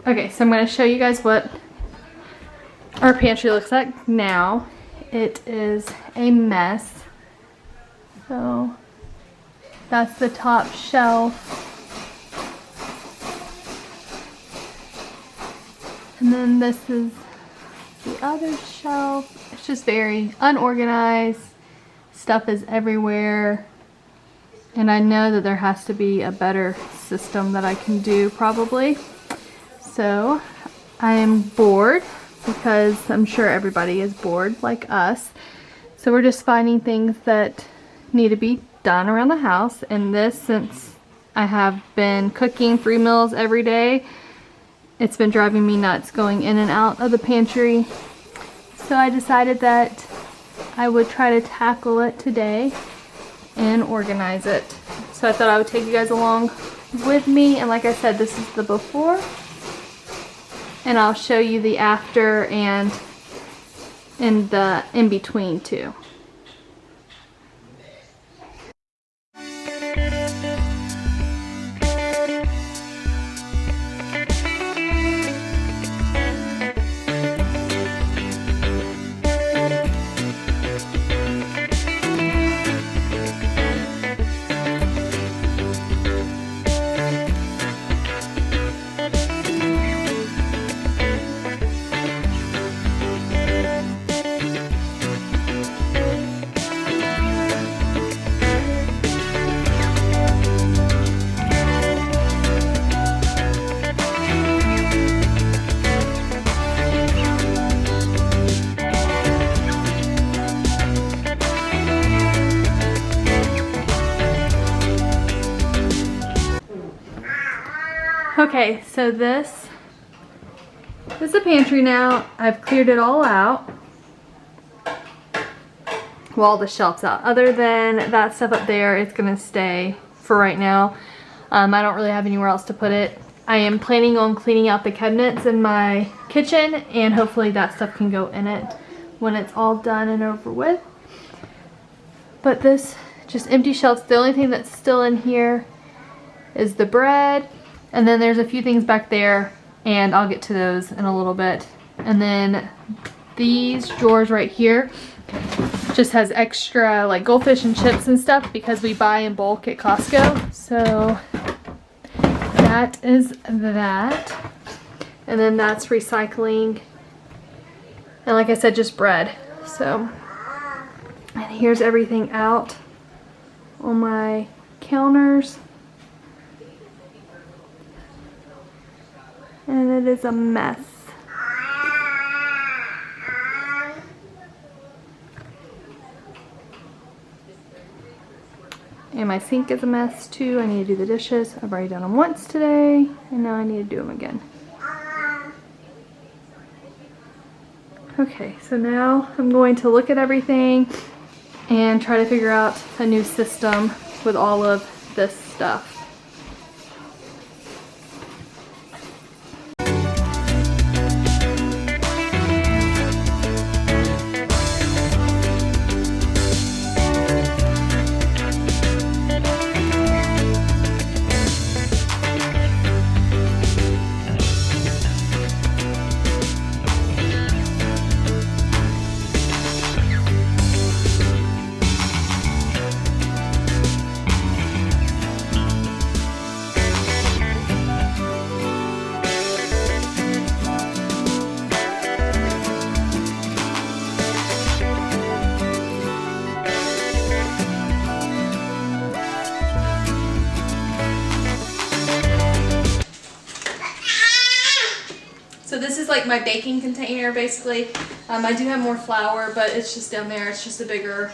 Okay, so I'm going to show you guys what our pantry looks like now. It is a mess. So that's the top shelf. And then this is the other shelf. It's just very unorganized. Stuff is everywhere. And I know that there has to be a better system that I can do probably. So I am bored because I'm sure everybody is bored like us. So we're just finding things that need to be done around the house. And this, since I have been cooking 3 meals every day, it's been driving me nuts going in and out of the pantry. So I decided that I would try to tackle it today and organize it. So I thought I would take you guys along with me, and like I said, this is the before, and I'll show you the after and in the in between too. Okay, so this is the pantry now. I've cleared it all out. Well, all the shelves out. Other than that stuff up there, it's gonna stay for right now. I don't really have anywhere else to put it. I am planning on cleaning out the cabinets in my kitchen, and hopefully that stuff can go in it when it's all done and over with. But this, just empty shelves. The only thing that's still in here is the bread. And then there's a few things back there, and I'll get to those in a little bit. And then these drawers right here just has extra like goldfish and chips and stuff because we buy in bulk at Costco. So that is that. And then that's recycling. And like I said, just bread. So, and here's everything out on my counters. And it is a mess. And my sink is a mess too. I need to do the dishes. I've already done them once today, and now I need to do them again. Okay, so now I'm going to look at everything and try to figure out a new system with all of this stuff. So this is like my baking container basically. I do have more flour, but it's just down there. It's just a bigger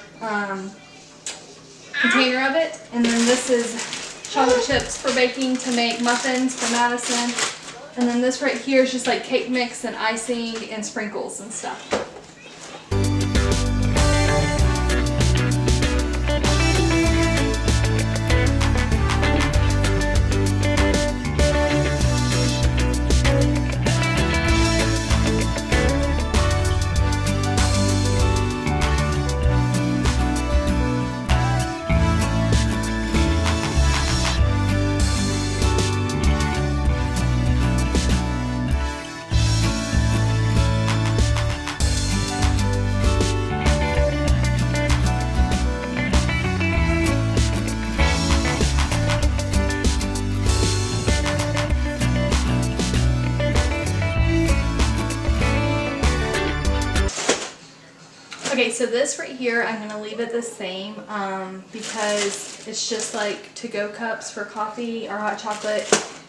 container of it. And then this is chocolate chips for baking to make muffins for Madison. And then this right here is just like cake mix and icing and sprinkles and stuff. Okay, so this right here, I'm going to leave it the same because it's just like to-go cups for coffee or hot chocolate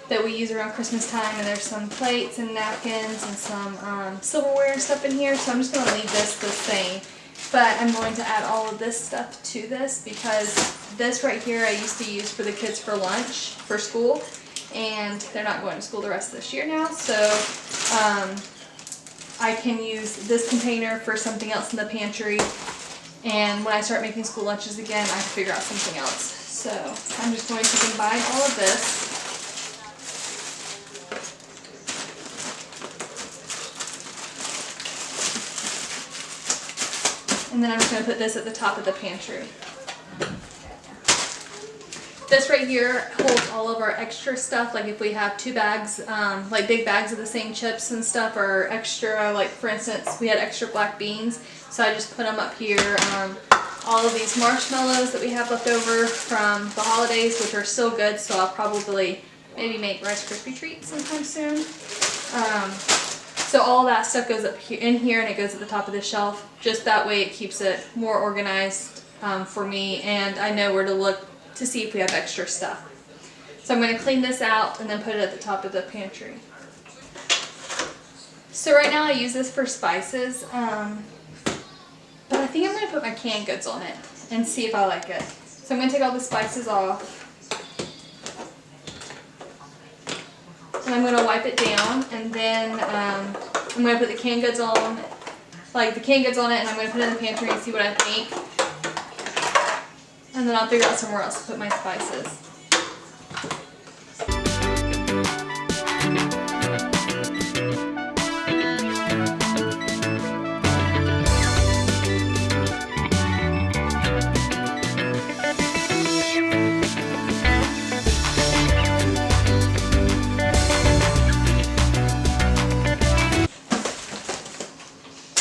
that we use around Christmas time, and there's some plates and napkins and some silverware and stuff in here, so I'm just going to leave this the same. But I'm going to add all of this stuff to this because this right here I used to use for the kids for lunch for school, and they're not going to school the rest of this year now, so I can use this container for something else in the pantry, and when I start making school lunches again, I have to figure out something else. So I'm just going to combine all of this. And then I'm just going to put this at the top of the pantry. This right here holds all of our extra stuff, like if we have 2 bags, like big bags of the same chips and stuff, or extra, like for instance, we had extra black beans, so I just put them up here. All of these marshmallows that we have left over from the holidays, which are still good, so I'll probably maybe make Rice Krispie treats sometime soon. So all that stuff goes up here, in here, and it goes at the top of the shelf. Just that way it keeps it more organized for me, and I know where to look to see if we have extra stuff. So I'm going to clean this out and then put it at the top of the pantry. So right now I use this for spices, but I think I'm going to put my canned goods on it and see if I like it. So I'm going to take all the spices off, and I'm going to wipe it down, and then I'm going to put the canned goods on, and I'm going to put it in the pantry and see what I think. And then I'll figure out somewhere else to put my spices.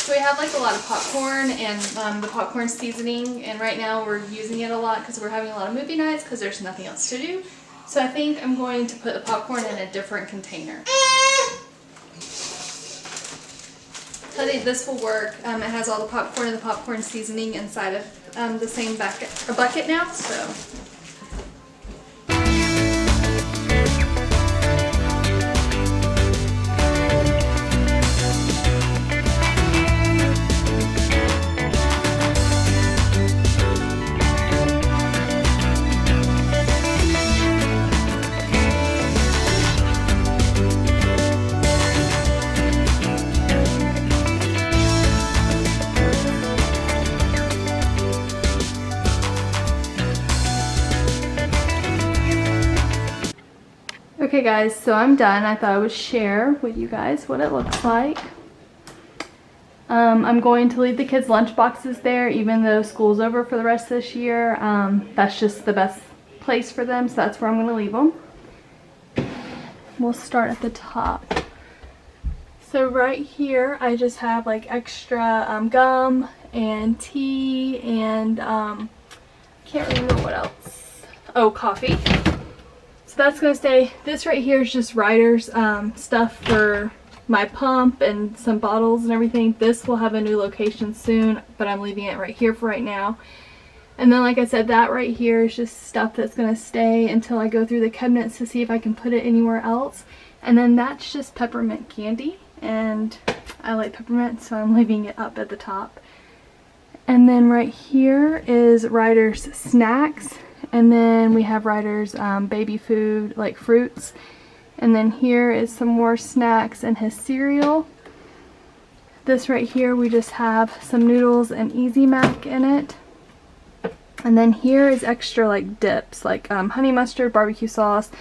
So we have like a lot of popcorn and the popcorn seasoning, and right now we're using it a lot because we're having a lot of movie nights because there's nothing else to do. So I think I'm going to put the popcorn in a different container. I think this will work. It has all the popcorn and the popcorn seasoning inside of the same bucket now. So. Okay guys, so I'm done. I thought I would share with you guys what it looks like. I'm going to leave the kids' lunch boxes there even though school's over for the rest of this year. That's just the best place for them, so that's where I'm going to leave them. We'll start at the top. So right here I just have like extra gum and tea and can't remember what else. Oh, coffee. So that's going to stay. This right here is just Ryder's stuff for my pump and some bottles and everything. This will have a new location soon, but I'm leaving it right here for right now. And then like I said, that right here is just stuff that's going to stay until I go through the cabinets to see if I can put it anywhere else. And then that's just peppermint candy, and I like peppermint, so I'm leaving it up at the top. And then right here is Ryder's snacks. And then we have Ryder's baby food, like fruits. And then here is some more snacks and his cereal. This right here, we just have some noodles and Easy Mac in it. And then here is extra like dips, like honey mustard, barbecue sauce.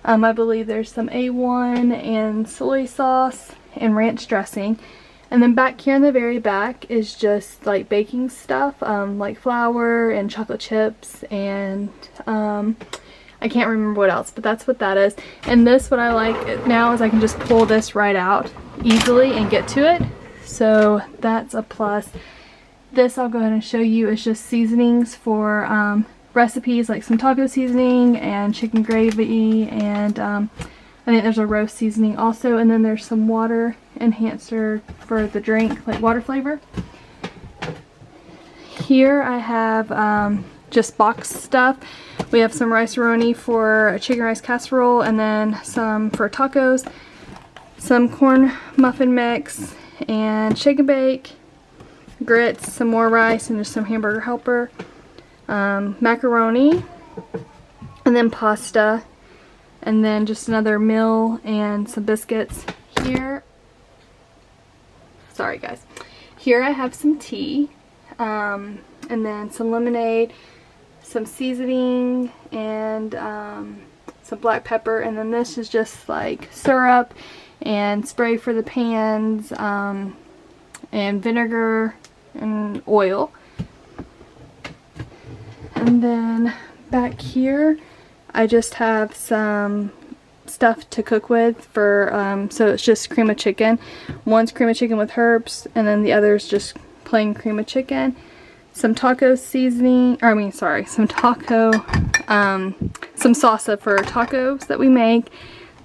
I believe there's some A1 and soy sauce and ranch dressing. And then back here in the very back is just like baking stuff, like flour and chocolate chips and I can't remember what else, but that's what that is. And this, what I like now is I can just pull this right out easily and get to it. So that's a plus. This I'll go ahead and show you is just seasonings for recipes, like some taco seasoning and chicken gravy, and I think there's a roast seasoning also, and then there's some water enhancer for the drink, like water flavor. here I have just box stuff. We have some rice-a-roni for a chicken rice casserole, and then some for tacos, some corn muffin mix, and shake and bake, grits, some more rice, and just some hamburger helper, macaroni, and then pasta, and then just another meal and some biscuits. Here, sorry guys, here I have some tea, and then some lemonade, some seasoning, and some black pepper, and then this is just like syrup and spray for the pans, and vinegar and oil. And then back here I just have some stuff to cook with for so it's just cream of chicken. One's cream of chicken with herbs, and then the other's just plain cream of chicken. Some taco seasoning, or I mean sorry, some taco some salsa for tacos that we make,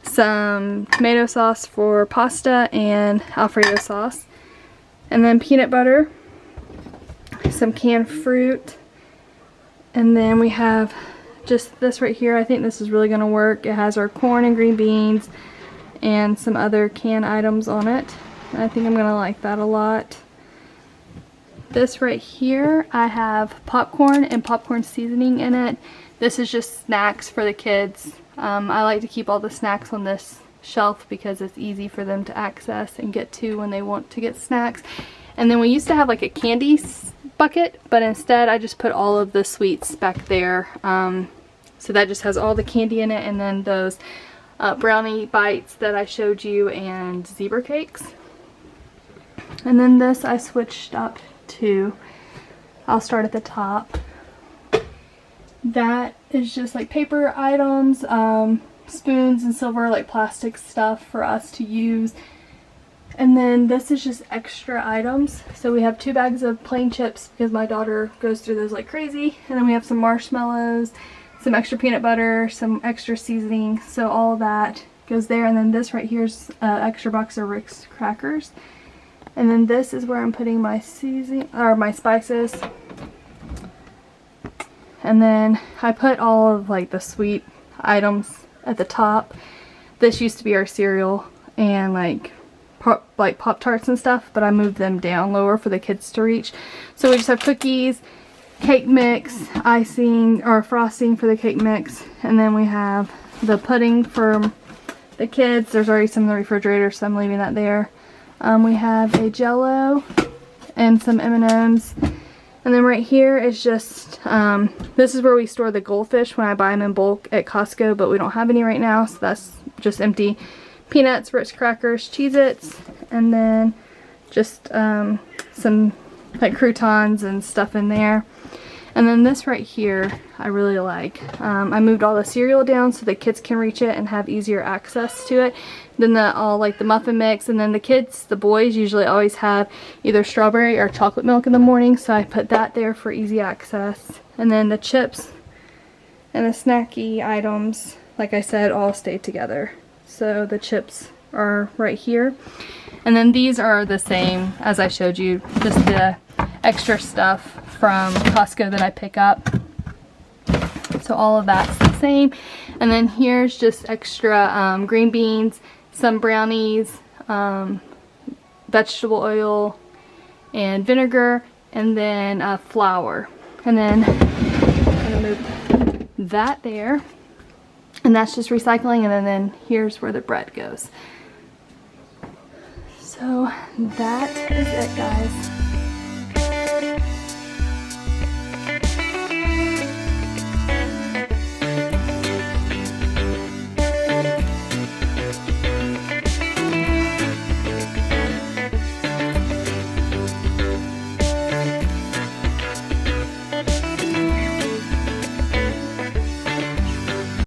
some tomato sauce for pasta, and Alfredo sauce, and then peanut butter, some canned fruit, and then we have just this right here. I think this is really going to work. It has our corn and green beans and some other canned items on it. I think I'm going to like that a lot. This right here, I have popcorn and popcorn seasoning in it. This is just snacks for the kids. I like to keep all the snacks on this shelf because it's easy for them to access and get to when they want to get snacks. And then we used to have like a candy bucket, but instead I just put all of the sweets back there. So that just has all the candy in it, and then those brownie bites that I showed you, and zebra cakes. And then this I switched up to, I'll start at the top. That is just like paper items, spoons and silver, like plastic stuff for us to use. And then this is just extra items. So we have 2 bags of plain chips because my daughter goes through those like crazy. And then we have some marshmallows, some extra peanut butter, some extra seasoning. So all of that goes there. And then this right here is an extra box of Rick's crackers. And then this is where I'm putting my seasoning, or my spices. And then I put all of like the sweet items at the top. This used to be our cereal and like Pop-Tarts and stuff, but I moved them down lower for the kids to reach. So we just have cookies, cake mix, icing or frosting for the cake mix, and then we have the pudding for the kids. There's already some in the refrigerator, so I'm leaving that there. We have a Jell-O and some M&Ms. And then right here is just, this is where we store the goldfish when I buy them in bulk at Costco, but we don't have any right now, so that's just empty. Peanuts, Ritz crackers, Cheez-Its, and then just some like croutons and stuff in there. And then this right here I really like. I moved all the cereal down so the kids can reach it and have easier access to it. Then like the muffin mix, and then the kids, the boys, usually always have either strawberry or chocolate milk in the morning, so I put that there for easy access. And then the chips and the snacky items, like I said, all stay together. So the chips are right here. And then these are the same as I showed you, just the extra stuff from Costco that I pick up. So all of that's the same. And then here's just extra green beans, some brownies, vegetable oil and vinegar, and then flour. And then I'm gonna move that there. And that's just recycling, and then here's where the bread goes. So that is it, guys.